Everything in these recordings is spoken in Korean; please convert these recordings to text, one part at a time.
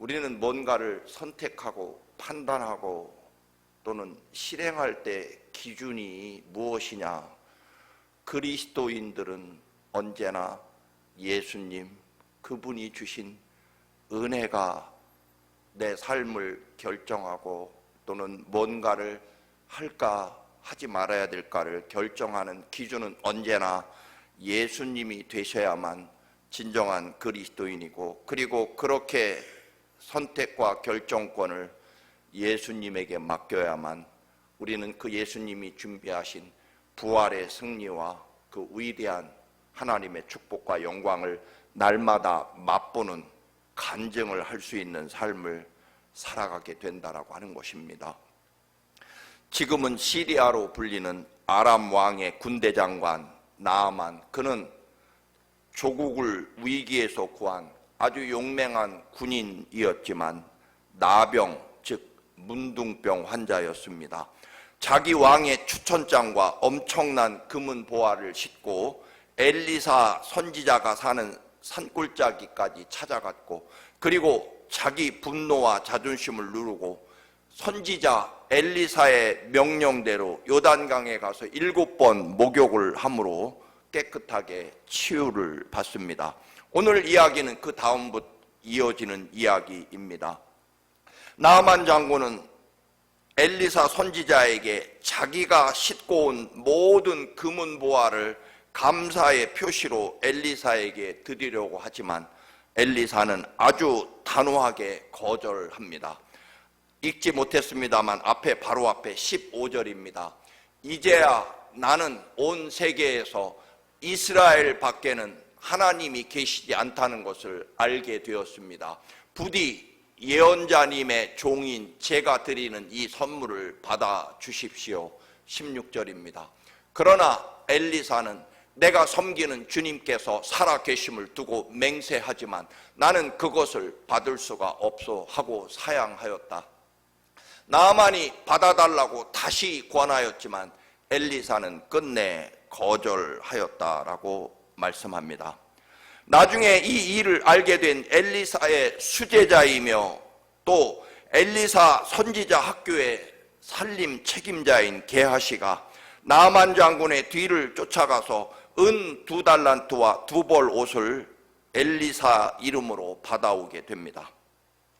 우리는 뭔가를 선택하고 판단하고 또는 실행할 때 기준이 무엇이냐? 그리스도인들은 언제나 예수님, 그분이 주신 은혜가 내 삶을 결정하고 또는 뭔가를 할까 하지 말아야 될까를 결정하는 기준은 언제나 예수님이 되셔야만 진정한 그리스도인이고, 그리고 그렇게 선택과 결정권을 예수님에게 맡겨야만 우리는 그 예수님이 준비하신 부활의 승리와 그 위대한 하나님의 축복과 영광을 날마다 맛보는 간증을 할 수 있는 삶을 살아가게 된다라고 하는 것입니다. 지금은 시리아로 불리는 아람 왕의 군대 장관 나아만, 그는 조국을 위기에서 구한 아주 용맹한 군인이었지만 나병, 즉 문둥병 환자였습니다. 자기 왕의 추천장과 엄청난 금은 보화를 싣고 엘리사 선지자가 사는 산골짜기까지 찾아갔고, 그리고 자기 분노와 자존심을 누르고 선지자 엘리사의 명령대로 요단강에 가서 7번 목욕을 함으로 깨끗하게 치유를 받습니다. 오늘 이야기는 그 다음부터 이어지는 이야기입니다. 나아만 장군은 엘리사 선지자에게 자기가 싣고 온 모든 금은 보화를 감사의 표시로 엘리사에게 드리려고 하지만 엘리사는 아주 단호하게 거절합니다. 읽지 못했습니다만 바로 앞에 15절입니다. 이제야 나는 온 세계에서 이스라엘 밖에는 하나님이 계시지 않다는 것을 알게 되었습니다. 부디 예언자님의 종인 제가 드리는 이 선물을 받아 주십시오. 16절입니다. 그러나 엘리사는 내가 섬기는 주님께서 살아계심을 두고 맹세하지만 나는 그것을 받을 수가 없어 하고 사양하였다. 나아만이 받아달라고 다시 권하였지만 엘리사는 끝내 거절하였다라고 말씀합니다. 나중에 이 일을 알게 된 엘리사의 수제자이며 또 엘리사 선지자 학교의 살림 책임자인 게하시가 나아만 장군의 뒤를 쫓아가서 은 2달란트와 2벌 옷을 엘리사 이름으로 받아오게 됩니다.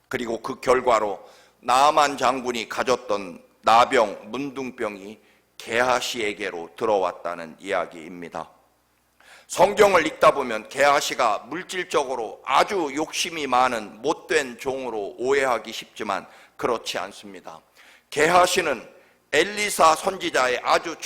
그리고 그 결과로 나아만 장군이 가졌던 나병, 문둥병이 게하시에게로 들어왔다는 이야기입니다. 성경을 읽다 보면 게하시가 물질적으로 아주 욕심이 많은 못된 종으로 오해하기 쉽지만 그렇지 않습니다. 게하시는 엘리사 선지자의 아주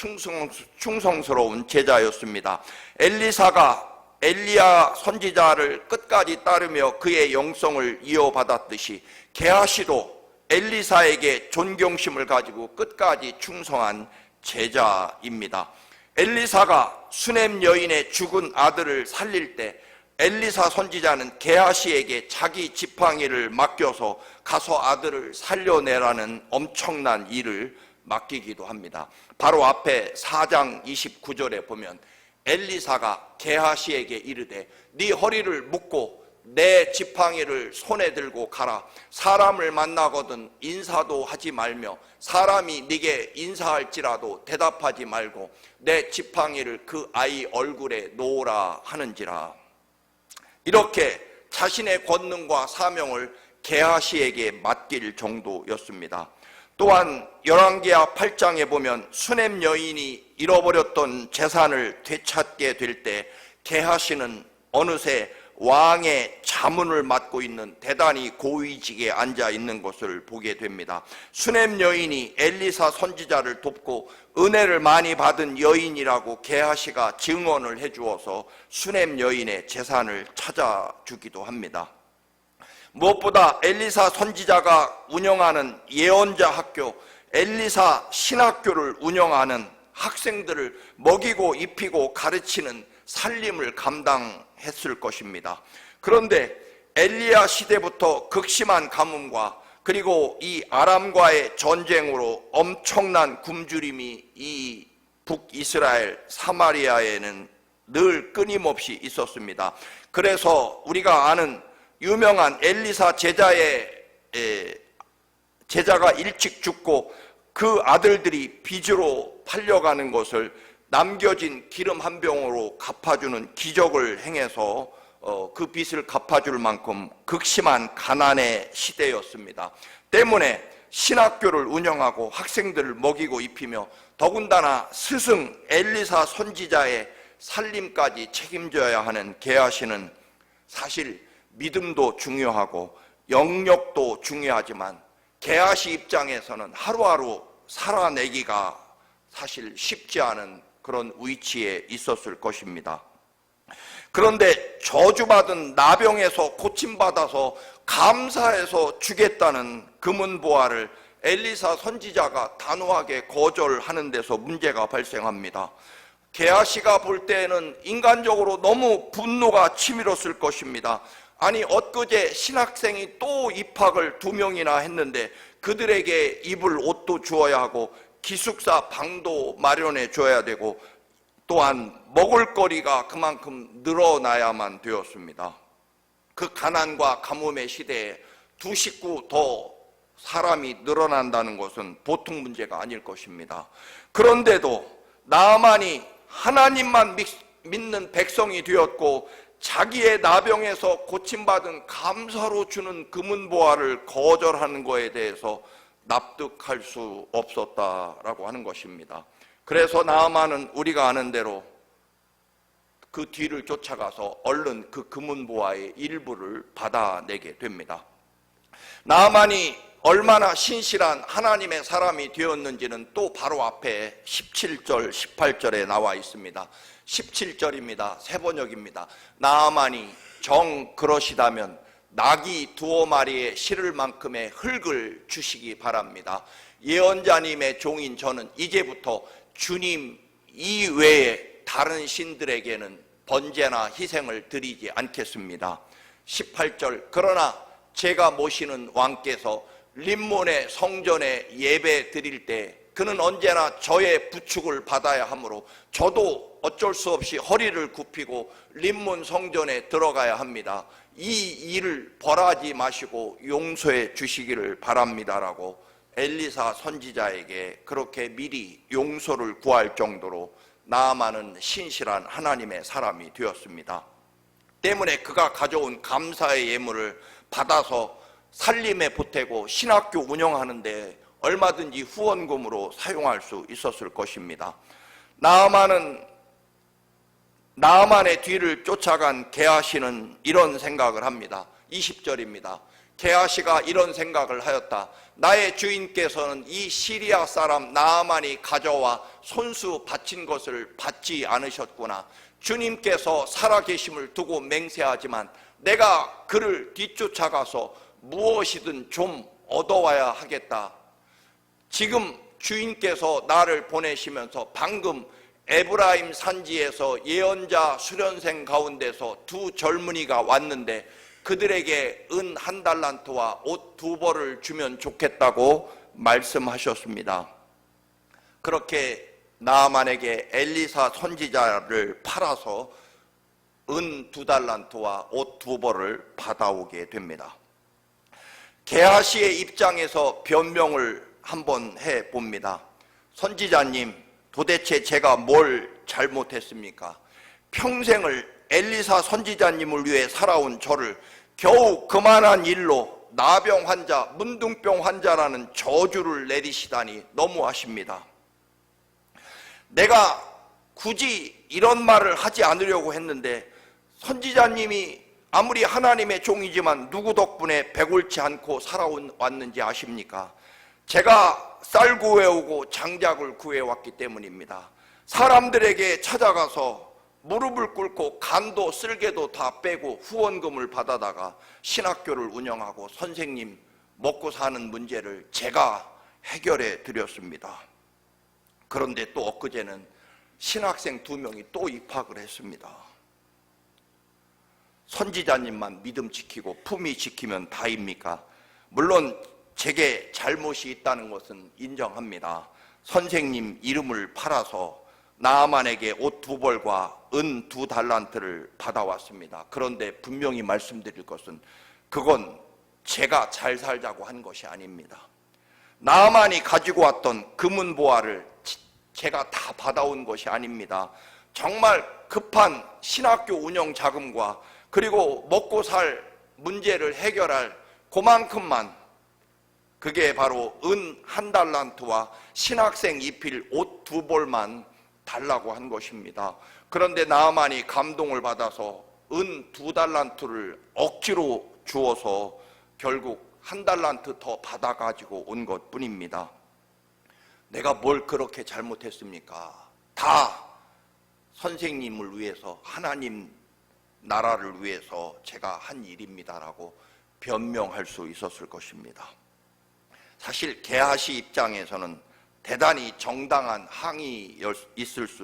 충성스러운 제자였습니다. 엘리사가 엘리야 선지자를 끝까지 따르며 그의 영성을 이어받았듯이 게하시도 엘리사에게 존경심을 가지고 끝까지 충성한 제자입니다. 엘리사가 수넴 여인의 죽은 아들을 살릴 때 엘리사 선지자는 게하시에게 자기 지팡이를 맡겨서 가서 아들을 살려내라는 엄청난 일을 맡기기도 합니다. 바로 앞에 4장 29절에 보면 엘리사가 게하시에게 이르되 네 허리를 묶고 내 지팡이를 손에 들고 가라. 사람을 만나거든 인사도 하지 말며 사람이 네게 인사할지라도 대답하지 말고 내 지팡이를 그 아이 얼굴에 놓으라 하는지라. 이렇게 자신의 권능과 사명을 게하시에게 맡길 정도였습니다. 또한 열왕기하 8장에 보면 수넴 여인이 잃어버렸던 재산을 되찾게 될 때 게하시는 어느새 왕의 자문을 맡고 있는 대단히 고위직에 앉아 있는 것을 보게 됩니다. 수넴 여인이 엘리사 선지자를 돕고 은혜를 많이 받은 여인이라고 게하시가 증언을 해주어서 수넴 여인의 재산을 찾아주기도 합니다. 무엇보다 엘리사 선지자가 운영하는 예언자 학교, 엘리사 신학교를 운영하는 학생들을 먹이고 입히고 가르치는 살림을 감당했을 것입니다. 그런데 엘리야 시대부터 극심한 가뭄과 그리고 이 아람과의 전쟁으로 엄청난 굶주림이 이 북이스라엘 사마리아에는 늘 끊임없이 있었습니다. 그래서 우리가 아는 유명한 엘리사 제자가 일찍 죽고 그 아들들이 빚으로 팔려가는 것을 남겨진 기름 한 병으로 갚아주는 기적을 행해서 그 빚을 갚아줄 만큼 극심한 가난의 시대였습니다. 때문에 신학교를 운영하고 학생들을 먹이고 입히며 더군다나 스승 엘리사 선지자의 살림까지 책임져야 하는 게하시는 사실 믿음도 중요하고 영역도 중요하지만 게하시 입장에서는 하루하루 살아내기가 사실 쉽지 않은 그런 위치에 있었을 것입니다. 그런데 저주받은 나병에서 고침받아서 감사해서 주겠다는 금은보화를 엘리사 선지자가 단호하게 거절하는 데서 문제가 발생합니다. 게하시가 볼 때에는 인간적으로 너무 분노가 치밀었을 것입니다. 아니 엊그제 신학생이 또 입학을 2명이나 했는데 그들에게 입을 옷도 주어야 하고 기숙사 방도 마련해 줘야 되고 또한 먹을 거리가 그만큼 늘어나야만 되었습니다. 그 가난과 가뭄의 시대에 2 식구 더 사람이 늘어난다는 것은 보통 문제가 아닐 것입니다. 그런데도 나아만이 하나님만 믿는 백성이 되었고 자기의 나병에서 고침받은 감사로 주는 금은보화를 거절하는 것에 대해서 납득할 수 없었다라고 하는 것입니다. 그래서 나아만은 우리가 아는 대로 그 뒤를 쫓아가서 얼른 그 금은보화의 일부를 받아내게 됩니다. 나아만이 얼마나 신실한 하나님의 사람이 되었는지는 또 바로 앞에 17절, 18절에 나와 있습니다. 17절입니다. 세번역입니다. 나아만이 정 그러시다면 나귀 2마리에 실을 만큼의 흙을 주시기 바랍니다. 예언자님의 종인 저는 이제부터 주님 이외에 다른 신들에게는 번제나 희생을 드리지 않겠습니다. 18절 그러나 제가 모시는 왕께서 림몬의 성전에 예배 드릴 때 그는 언제나 저의 부축을 받아야 하므로 저도 어쩔 수 없이 허리를 굽히고 림몬 성전에 들어가야 합니다. 이 일을 벌하지 마시고 용서해 주시기를 바랍니다라고 엘리사 선지자에게 그렇게 미리 용서를 구할 정도로 나아만은 신실한 하나님의 사람이 되었습니다. 때문에 그가 가져온 감사의 예물을 받아서 살림에 보태고 신학교 운영하는데 얼마든지 후원금으로 사용할 수 있었을 것입니다. 나아만의 뒤를 쫓아간 게하시는 이런 생각을 합니다. 20절입니다. 게하시가 이런 생각을 하였다. 나의 주인께서는 이 시리아 사람 나아만이 가져와 손수 바친 것을 받지 않으셨구나. 주님께서 살아계심을 두고 맹세하지만 내가 그를 뒤쫓아가서 무엇이든 좀 얻어와야 하겠다. 지금 주인께서 나를 보내시면서 방금 에브라임 산지에서 예언자 수련생 가운데서 2 젊은이가 왔는데 그들에게 은 1달란트와 옷 2벌을 주면 좋겠다고 말씀하셨습니다. 그렇게 나아만에게 엘리사 선지자를 팔아서 은 2달란트와 옷 2벌을 받아오게 됩니다. 게하시의 입장에서 변명을 한번 해봅니다. 선지자님, 도대체 제가 뭘 잘못했습니까? 평생을 엘리사 선지자님을 위해 살아온 저를 겨우 그만한 일로 나병 환자, 문둥병 환자라는 저주를 내리시다니 너무하십니다. 내가 굳이 이런 말을 하지 않으려고 했는데 선지자님이 아무리 하나님의 종이지만 누구 덕분에 배골치 않고 살아왔는지 아십니까? 제가 쌀 구해오고 장작을 구해왔기 때문입니다. 사람들에게 찾아가서 무릎을 꿇고 간도 쓸개도 다 빼고 후원금을 받아다가 신학교를 운영하고 선생님 먹고 사는 문제를 제가 해결해 드렸습니다. 그런데 또 엊그제는 신학생 2명이 또 입학을 했습니다. 선지자님만 믿음 지키고 품위 지키면 다입니까? 물론 제게 잘못이 있다는 것은 인정합니다. 선생님 이름을 팔아서 나아만에게 옷 2벌과 은 2달란트를 받아왔습니다. 그런데 분명히 말씀드릴 것은 그건 제가 잘 살자고 한 것이 아닙니다. 나만이 가지고 왔던 금은보화를 제가 다 받아온 것이 아닙니다. 정말 급한 신학교 운영 자금과 그리고 먹고 살 문제를 해결할 그만큼만, 그게 바로 은 1달란트와 신학생 입힐 옷 2벌만 달라고 한 것입니다. 그런데 나아만이 감동을 받아서 은 2달란트를 억지로 주어서 결국 1달란트 더 받아가지고 온 것뿐입니다. 내가 뭘 그렇게 잘못했습니까? 다 선생님을 위해서, 하나님 나라를 위해서 제가 한 일입니다라고 변명할 수 있었을 것입니다. 사실 게하시 입장에서는 대단히 정당한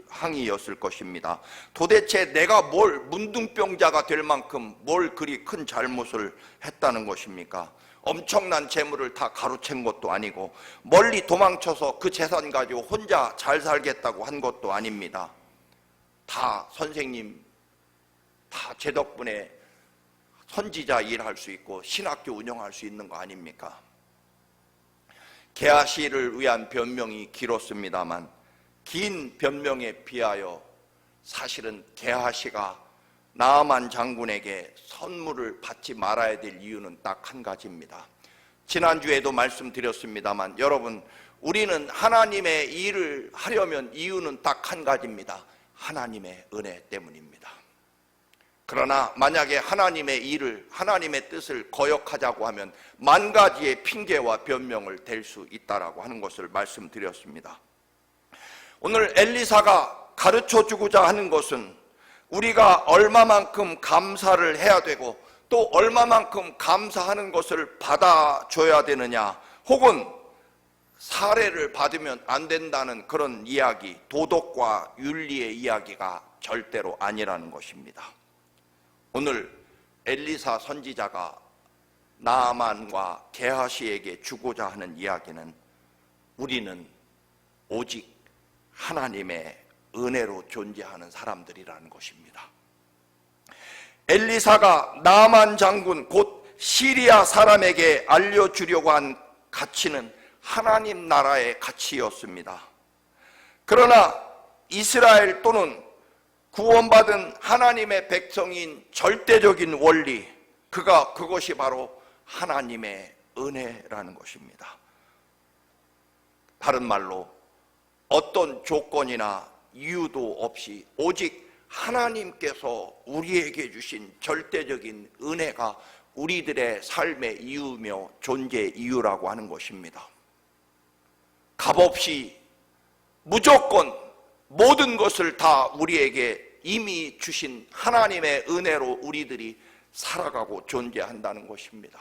항의였을 것입니다. 도대체 내가 뭘 문둥병자가 될 만큼 뭘 그리 큰 잘못을 했다는 것입니까? 엄청난 재물을 다 가로챈 것도 아니고 멀리 도망쳐서 그 재산 가지고 혼자 잘 살겠다고 한 것도 아닙니다. 다 선생님, 다 제 덕분에 선지자 일할 수 있고 신학교 운영할 수 있는 거 아닙니까? 게하시를 위한 변명이 길었습니다만 긴 변명에 비하여 사실은 게하시가 나아만 장군에게 선물을 받지 말아야 될 이유는 딱 한 가지입니다. 지난주에도 말씀드렸습니다만 여러분, 우리는 하나님의 일을 하려면 이유는 딱 한 가지입니다. 하나님의 은혜 때문입니다. 그러나 만약에 하나님의 일을, 하나님의 뜻을 거역하자고 하면 만 가지의 핑계와 변명을 댈 수 있다라고 하는 것을 말씀드렸습니다. 오늘 엘리사가 가르쳐 주고자 하는 것은 우리가 얼마만큼 감사를 해야 되고 또 얼마만큼 감사하는 것을 받아줘야 되느냐, 혹은 사례를 받으면 안 된다는 그런 이야기, 도덕과 윤리의 이야기가 절대로 아니라는 것입니다. 오늘 엘리사 선지자가 나아만과 게하시에게 주고자 하는 이야기는 우리는 오직 하나님의 은혜로 존재하는 사람들이라는 것입니다. 엘리사가 나아만 장군 곧 시리아 사람에게 알려주려고 한 가치는 하나님 나라의 가치였습니다. 그러나 이스라엘 또는 구원받은 하나님의 백성인 절대적인 원리, 그것이 바로 하나님의 은혜라는 것입니다. 다른 말로 어떤 조건이나 이유도 없이 오직 하나님께서 우리에게 주신 절대적인 은혜가 우리들의 삶의 이유며 존재 이유라고 하는 것입니다. 값없이 무조건 모든 것을 다 우리에게 이미 주신 하나님의 은혜로 우리들이 살아가고 존재한다는 것입니다.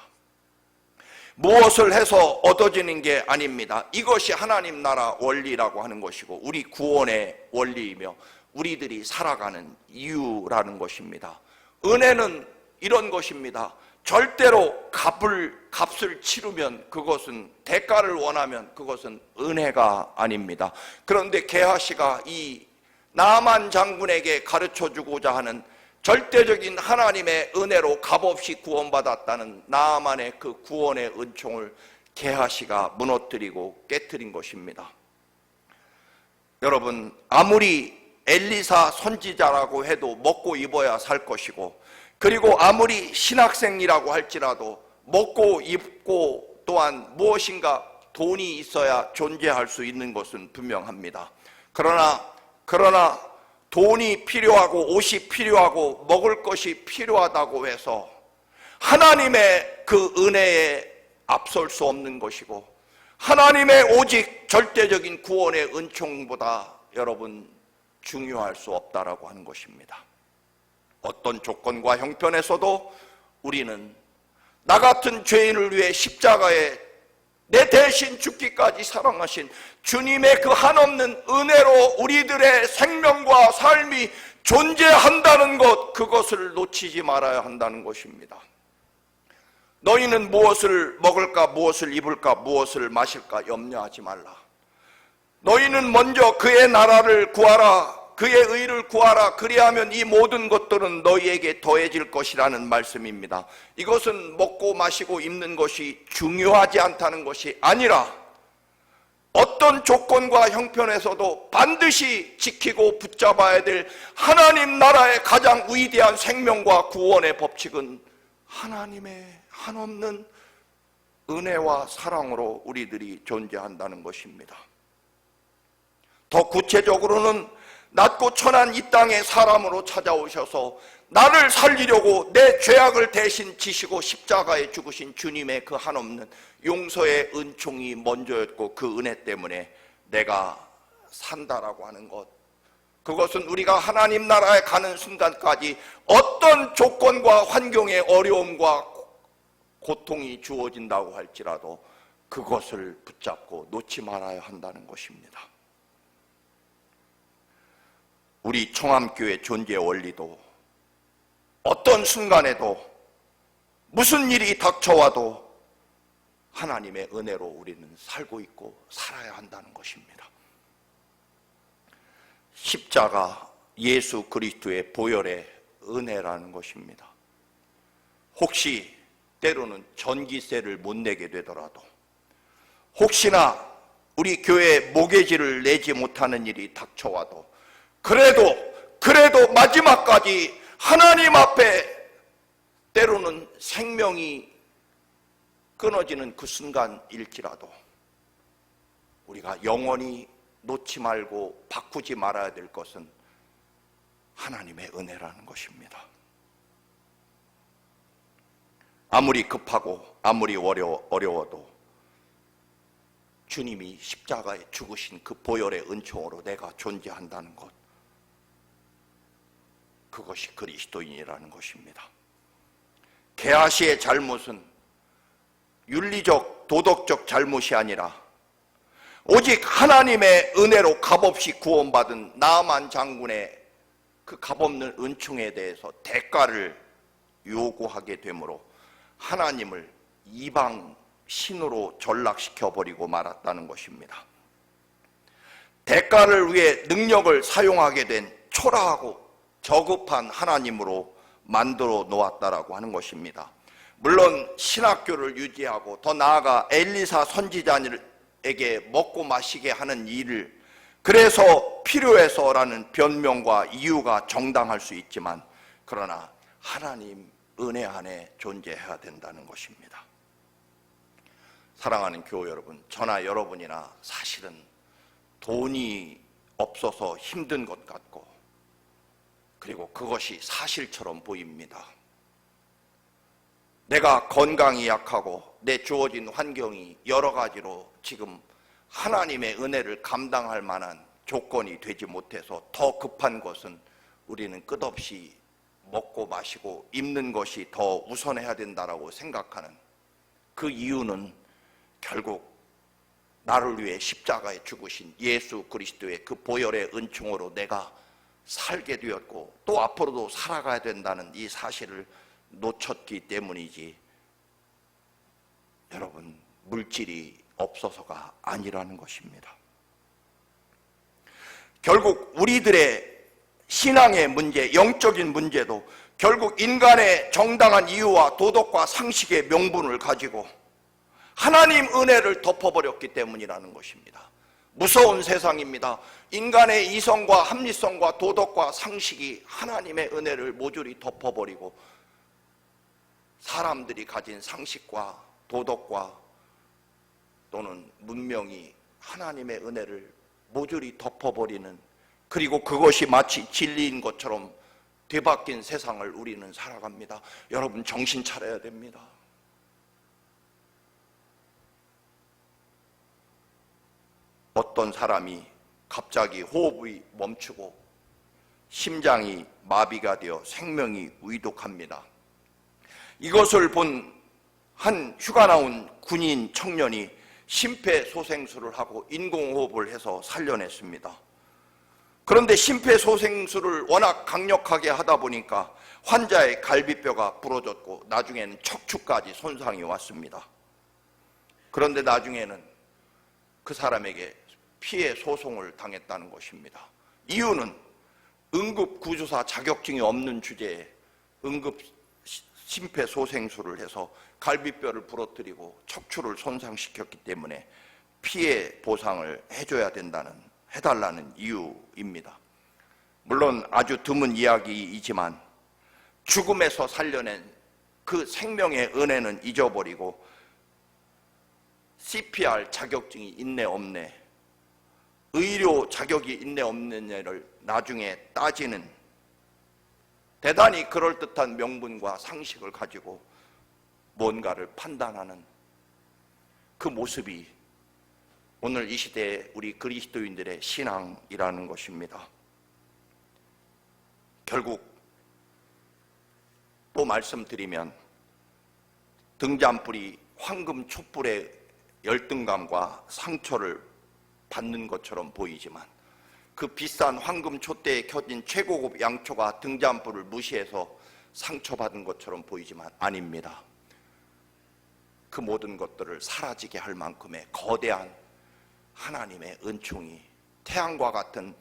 무엇을 해서 얻어지는 게 아닙니다. 이것이 하나님 나라 원리라고 하는 것이고 우리 구원의 원리이며 우리들이 살아가는 이유라는 것입니다. 은혜는 이런 것입니다. 절대로 값을 치르면, 그것은 대가를 원하면 그것은 은혜가 아닙니다. 그런데 게하시가 이 나아만 장군에게 가르쳐주고자 하는 절대적인 하나님의 은혜로 값없이 구원받았다는 나아만의 그 구원의 은총을 게하시가 무너뜨리고 깨뜨린 것입니다. 여러분, 아무리 엘리사 선지자라고 해도 먹고 입어야 살 것이고, 그리고 아무리 신학생이라고 할지라도 먹고 입고 또한 무엇인가 돈이 있어야 존재할 수 있는 것은 분명합니다. 그러나 돈이 필요하고 옷이 필요하고 먹을 것이 필요하다고 해서 하나님의 그 은혜에 앞설 수 없는 것이고, 하나님의 오직 절대적인 구원의 은총보다 여러분 중요할 수 없다라고 하는 것입니다. 어떤 조건과 형편에서도 우리는 나 같은 죄인을 위해 십자가에 내 대신 죽기까지 사랑하신 주님의 그 한없는 은혜로 우리들의 생명과 삶이 존재한다는 것, 그것을 놓치지 말아야 한다는 것입니다. 너희는 무엇을 먹을까, 무엇을 입을까, 무엇을 마실까 염려하지 말라. 너희는 먼저 그의 나라를 구하라. 그의 의를 구하라. 그리하면 이 모든 것들은 너희에게 더해질 것이라는 말씀입니다. 이것은 먹고 마시고 입는 것이 중요하지 않다는 것이 아니라 어떤 조건과 형편에서도 반드시 지키고 붙잡아야 될 하나님 나라의 가장 위대한 생명과 구원의 법칙은 하나님의 한없는 은혜와 사랑으로 우리들이 존재한다는 것입니다. 더 구체적으로는 낮고 천한 이 땅에 사람으로 찾아오셔서 나를 살리려고 내 죄악을 대신 지시고 십자가에 죽으신 주님의 그 한없는 용서의 은총이 먼저였고 그 은혜 때문에 내가 산다라고 하는 것, 그것은 우리가 하나님 나라에 가는 순간까지 어떤 조건과 환경의 어려움과 고통이 주어진다고 할지라도 그것을 붙잡고 놓지 말아야 한다는 것입니다. 우리 청암교회 존재 원리도 어떤 순간에도 무슨 일이 닥쳐와도 하나님의 은혜로 우리는 살고 있고 살아야 한다는 것입니다. 십자가 예수 그리스도의 보혈의 은혜라는 것입니다. 혹시 때로는 전기세를 못 내게 되더라도, 혹시나 우리 교회에 모계지를 내지 못하는 일이 닥쳐와도 그래도 마지막까지 하나님 앞에 때로는 생명이 끊어지는 그 순간일지라도 우리가 영원히 놓지 말고 바꾸지 말아야 될 것은 하나님의 은혜라는 것입니다. 아무리 급하고 아무리 어려워도 주님이 십자가에 죽으신 그 보혈의 은총으로 내가 존재한다는 것, 그것이 그리스도인이라는 것입니다. 게하시의 잘못은 윤리적, 도덕적 잘못이 아니라 오직 하나님의 은혜로 값없이 구원받은 나아만 장군의 그 값없는 은총에 대해서 대가를 요구하게 되므로 하나님을 이방 신으로 전락시켜버리고 말았다는 것입니다. 대가를 위해 능력을 사용하게 된 초라하고 저급한 하나님으로 만들어 놓았다라고 하는 것입니다. 물론 신학교를 유지하고 더 나아가 엘리사 선지자에게 먹고 마시게 하는 일을 그래서 필요해서라는 변명과 이유가 정당할 수 있지만, 그러나 하나님 은혜 안에 존재해야 된다는 것입니다. 사랑하는 교우 여러분, 저나 여러분이나 사실은 돈이 없어서 힘든 것 같고, 그리고 그것이 사실처럼 보입니다. 내가 건강이 약하고 내 주어진 환경이 여러 가지로 지금 하나님의 은혜를 감당할 만한 조건이 되지 못해서 더 급한 것은 우리는 끝없이 먹고 마시고 입는 것이 더 우선해야 된다라고 생각하는 그 이유는 결국 나를 위해 십자가에 죽으신 예수 그리스도의 그 보혈의 은총으로 내가 살게 되었고 또 앞으로도 살아가야 된다는 이 사실을 놓쳤기 때문이지, 여러분, 물질이 없어서가 아니라는 것입니다. 결국 우리들의 신앙의 문제, 영적인 문제도 결국 인간의 정당한 이유와 도덕과 상식의 명분을 가지고 하나님 은혜를 덮어버렸기 때문이라는 것입니다. 무서운 세상입니다. 인간의 이성과 합리성과 도덕과 상식이 하나님의 은혜를 모조리 덮어버리고 사람들이 가진 상식과 도덕과 또는 문명이 하나님의 은혜를 모조리 덮어버리는, 그리고 그것이 마치 진리인 것처럼 뒤바뀐 세상을 우리는 살아갑니다. 여러분, 정신 차려야 됩니다. 어떤 사람이 갑자기 호흡이 멈추고 심장이 마비가 되어 생명이 위독합니다. 이것을 본 한 휴가 나온 군인 청년이 심폐소생술을 하고 인공호흡을 해서 살려냈습니다. 그런데 심폐소생술을 워낙 강력하게 하다 보니까 환자의 갈비뼈가 부러졌고 나중에는 척추까지 손상이 왔습니다. 그런데 나중에는 그 사람에게 피해 소송을 당했다는 것입니다. 이유는 응급구조사 자격증이 없는 주제에 응급 심폐소생술을 해서 갈비뼈를 부러뜨리고 척추를 손상시켰기 때문에 피해 보상을 해달라는 이유입니다. 물론 아주 드문 이야기이지만 죽음에서 살려낸 그 생명의 은혜는 잊어버리고 CPR 자격증이 있네 없네, 의료 자격이 있네 없느냐를 나중에 따지는 대단히 그럴듯한 명분과 상식을 가지고 뭔가를 판단하는 그 모습이 오늘 이 시대의 우리 그리스도인들의 신앙이라는 것입니다. 결국 또 말씀드리면 등잔불이 황금 촛불의 열등감과 상처를 받는 것처럼 보이지만 그 비싼 황금 촛대에 켜진 최고급 양초가 등잔불을 무시해서 상처받은 것처럼 보이지만 아닙니다. 그 모든 것들을 사라지게 할 만큼의 거대한 하나님의 은총이 태양과 같은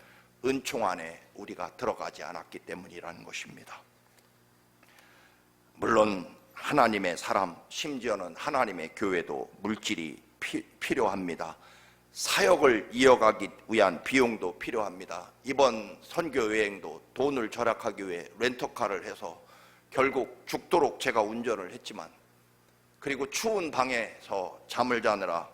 은총 안에 우리가 들어가지 않았기 때문이라는 것입니다. 물론 하나님의 사람, 심지어는 하나님의 교회도 물질이 필요합니다. 사역을 이어가기 위한 비용도 필요합니다. 이번 선교 여행도 돈을 절약하기 위해 렌터카를 해서 결국 죽도록 제가 운전을 했지만, 그리고 추운 방에서 잠을 자느라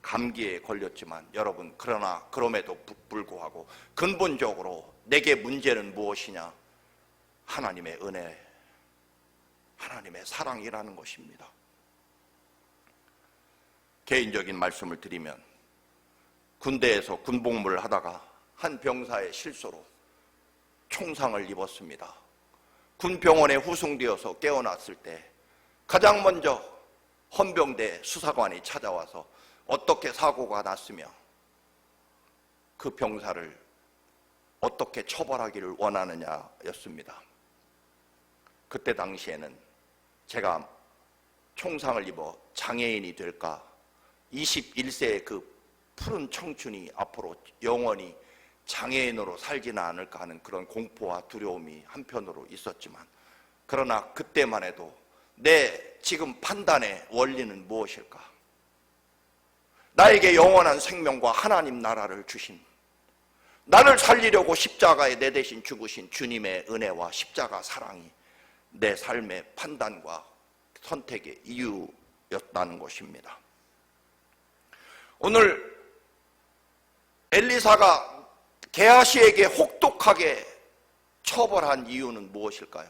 감기에 걸렸지만, 여러분, 그러나 그럼에도 불구하고 근본적으로 내게 문제는 무엇이냐? 하나님의 은혜, 하나님의 사랑이라는 것입니다. 개인적인 말씀을 드리면 군대에서 군복무를 하다가 한 병사의 실수로 총상을 입었습니다. 군병원에 후송되어서 깨어났을 때 가장 먼저 헌병대 수사관이 찾아와서 어떻게 사고가 났으며 그 병사를 어떻게 처벌하기를 원하느냐였습니다. 그때 당시에는 제가 총상을 입어 장애인이 될까, 21세의 그 푸른 청춘이 앞으로 영원히 장애인으로 살지는 않을까 하는 그런 공포와 두려움이 한편으로 있었지만, 그러나 그때만 해도 내 지금 판단의 원리는 무엇일까? 나에게 영원한 생명과 하나님 나라를 주신, 나를 살리려고 십자가에 내 대신 죽으신 주님의 은혜와 십자가 사랑이 내 삶의 판단과 선택의 이유였다는 것입니다. 오늘 엘리사가 게하시에게 혹독하게 처벌한 이유는 무엇일까요?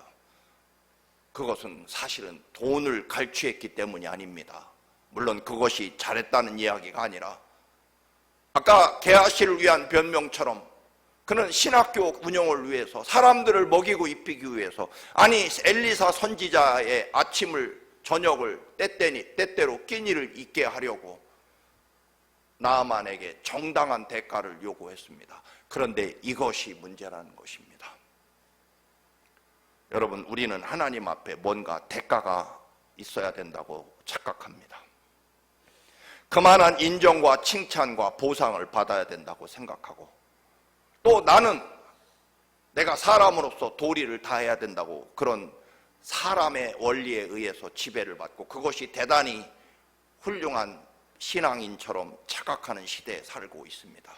그것은 사실은 돈을 갈취했기 때문이 아닙니다. 물론 그것이 잘했다는 이야기가 아니라, 아까 게하시를 위한 변명처럼 그는 신학교 운영을 위해서, 사람들을 먹이고 입히기 위해서, 아니 엘리사 선지자의 아침을 저녁을 때때로 끼니를 잊게 하려고 나아만에게 정당한 대가를 요구했습니다. 그런데 이것이 문제라는 것입니다. 여러분, 우리는 하나님 앞에 뭔가 대가가 있어야 된다고 착각합니다. 그만한 인정과 칭찬과 보상을 받아야 된다고 생각하고, 또 나는 내가 사람으로서 도리를 다해야 된다고 그런 사람의 원리에 의해서 지배를 받고, 그것이 대단히 훌륭한 신앙인처럼 착각하는 시대에 살고 있습니다.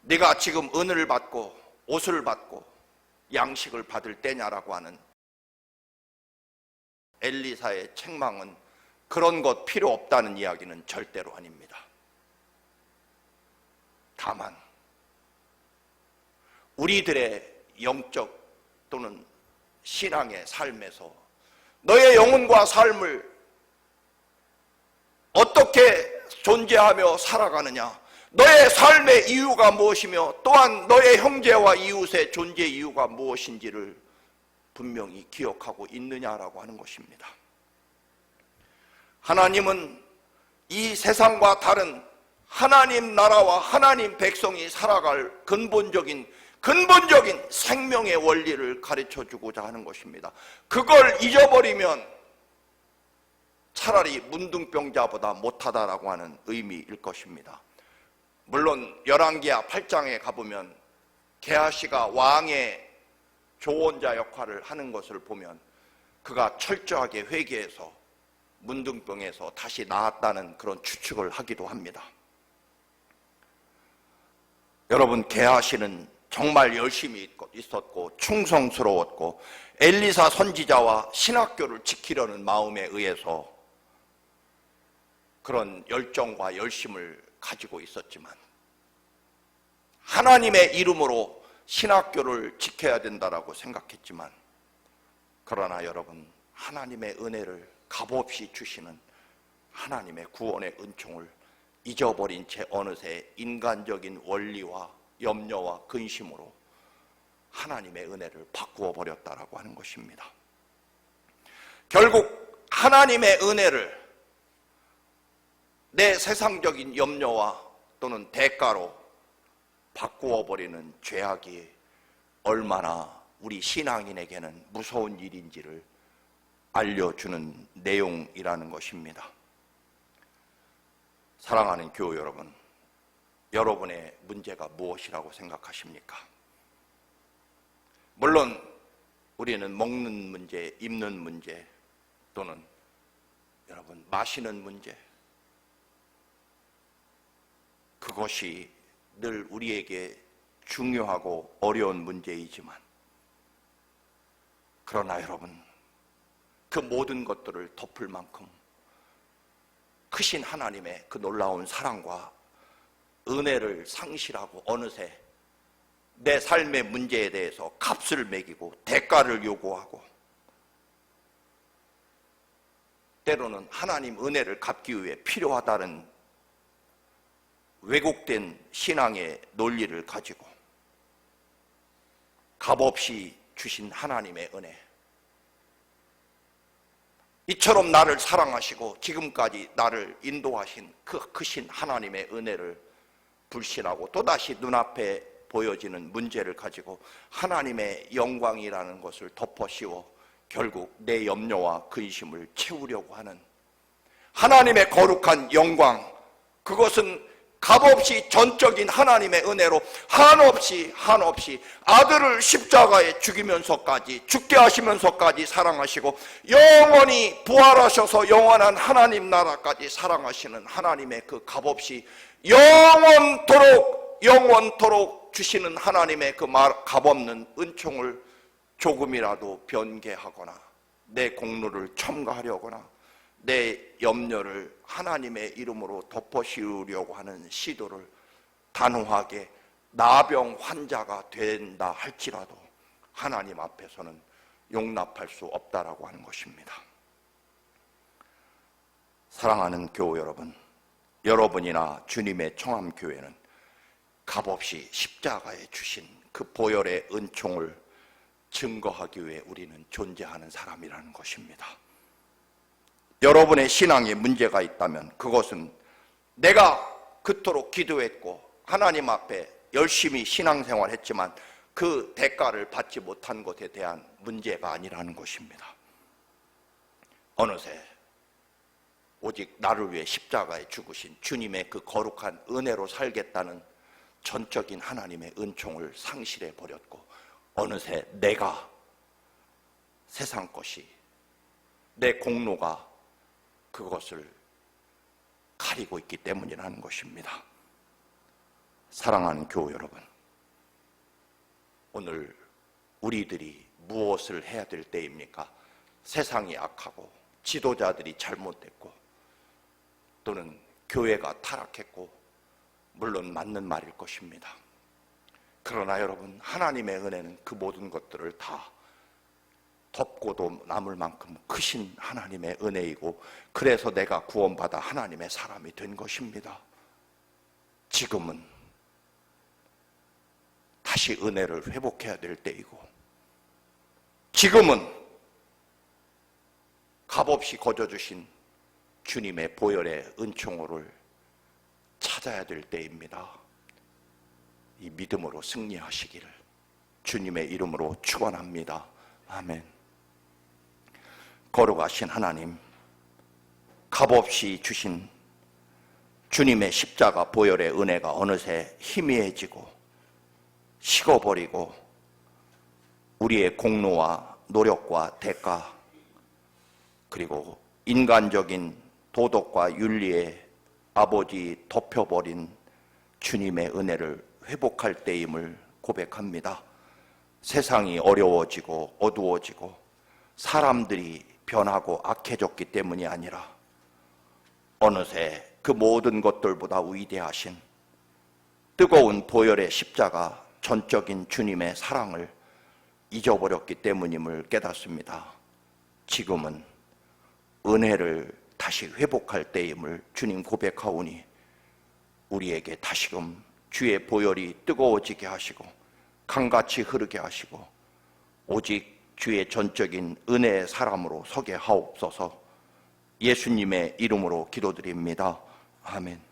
네가 지금 은혜를 받고 옷을 받고 양식을 받을 때냐라고 하는 엘리사의 책망은 그런 것 필요 없다는 이야기는 절대로 아닙니다. 다만 우리들의 영적 또는 신앙의 삶에서 너의 영혼과 삶을 어떻게 존재하며 살아가느냐, 너의 삶의 이유가 무엇이며 또한 너의 형제와 이웃의 존재 이유가 무엇인지를 분명히 기억하고 있느냐라고 하는 것입니다. 하나님은 이 세상과 다른 하나님 나라와 하나님 백성이 살아갈 근본적인 생명의 원리를 가르쳐 주고자 하는 것입니다. 그걸 잊어버리면 차라리 문둥병자보다 못하다라고 하는 의미일 것입니다. 물론 열왕기하 8장에 가보면 게하시가 왕의 조언자 역할을 하는 것을 보면 그가 철저하게 회개해서 문둥병에서 다시 나았다는 그런 추측을 하기도 합니다. 여러분, 게하시는 정말 열심히 있었고 충성스러웠고 엘리사 선지자와 신학교를 지키려는 마음에 의해서 그런 열정과 열심을 가지고 있었지만 하나님의 이름으로 신학교를 지켜야 된다라고 생각했지만, 그러나 여러분, 하나님의 은혜를 값없이 주시는 하나님의 구원의 은총을 잊어버린 채 어느새 인간적인 원리와 염려와 근심으로 하나님의 은혜를 바꾸어 버렸다라고 하는 것입니다. 결국 하나님의 은혜를 내 세상적인 염려와 또는 대가로 바꾸어 버리는 죄악이 얼마나 우리 신앙인에게는 무서운 일인지를 알려주는 내용이라는 것입니다. 사랑하는 교우 여러분, 여러분의 문제가 무엇이라고 생각하십니까? 물론 우리는 먹는 문제, 입는 문제, 또는 여러분 마시는 문제, 그것이 늘 우리에게 중요하고 어려운 문제이지만, 그러나 여러분, 그 모든 것들을 덮을 만큼 크신 하나님의 그 놀라운 사랑과 은혜를 상실하고 어느새 내 삶의 문제에 대해서 값을 매기고 대가를 요구하고 때로는 하나님 은혜를 갚기 위해 필요하다는 왜곡된 신앙의 논리를 가지고 값없이 주신 하나님의 은혜, 이처럼 나를 사랑하시고 지금까지 나를 인도하신 그 크신 하나님의 은혜를 불신하고 또다시 눈앞에 보여지는 문제를 가지고 하나님의 영광이라는 것을 덮어씌워 결국 내 염려와 근심을 채우려고 하는 하나님의 거룩한 영광, 그것은 값없이 전적인 하나님의 은혜로 한없이 아들을 십자가에 죽이면서까지, 죽게 하시면서까지 사랑하시고 영원히 부활하셔서 영원한 하나님 나라까지 사랑하시는 하나님의 그 값없이 영원토록 주시는 하나님의 그 값없는 은총을 조금이라도 변개하거나 내 공로를 첨가하려거나 내 염려를 하나님의 이름으로 덮어씌우려고 하는 시도를 단호하게 나병 환자가 된다 할지라도 하나님 앞에서는 용납할 수 없다라고 하는 것입니다. 사랑하는 교우 여러분, 여러분이나 주님의 청암교회는 값없이 십자가에 주신 그 보혈의 은총을 증거하기 위해 우리는 존재하는 사람이라는 것입니다. 여러분의 신앙에 문제가 있다면 그것은 내가 그토록 기도했고 하나님 앞에 열심히 신앙생활했지만 그 대가를 받지 못한 것에 대한 문제가 아니라는 것입니다. 어느새 오직 나를 위해 십자가에 죽으신 주님의 그 거룩한 은혜로 살겠다는 전적인 하나님의 은총을 상실해 버렸고 어느새 내가 세상 것이 내 공로가 그것을 가리고 있기 때문이라는 것입니다. 사랑하는 교우 여러분, 오늘 우리들이 무엇을 해야 될 때입니까? 세상이 악하고 지도자들이 잘못됐고 또는 교회가 타락했고, 물론 맞는 말일 것입니다. 그러나 여러분, 하나님의 은혜는 그 모든 것들을 다 덮고도 남을 만큼 크신 하나님의 은혜이고, 그래서 내가 구원받아 하나님의 사람이 된 것입니다. 지금은 다시 은혜를 회복해야 될 때이고, 지금은 값없이 거저주신 주님의 보혈의 은총을 찾아야 될 때입니다. 이 믿음으로 승리하시기를 주님의 이름으로 축원합니다. 아멘. 거룩하신 하나님, 값없이 주신 주님의 십자가 보혈의 은혜가 어느새 희미해지고 식어버리고 우리의 공로와 노력과 대가 그리고 인간적인 도덕과 윤리의 아버지 덮여버린 주님의 은혜를 회복할 때임을 고백합니다. 세상이 어려워지고 어두워지고 사람들이 변하고 악해졌기 때문이 아니라 어느새 그 모든 것들보다 위대하신 뜨거운 보혈의 십자가 전적인 주님의 사랑을 잊어버렸기 때문임을 깨닫습니다. 지금은 은혜를 다시 회복할 때임을 주님 고백하오니 우리에게 다시금 주의 보혈이 뜨거워지게 하시고 강같이 흐르게 하시고 오직 주의 전적인 은혜의 사람으로 서게 하옵소서. 예수님의 이름으로 기도드립니다. 아멘.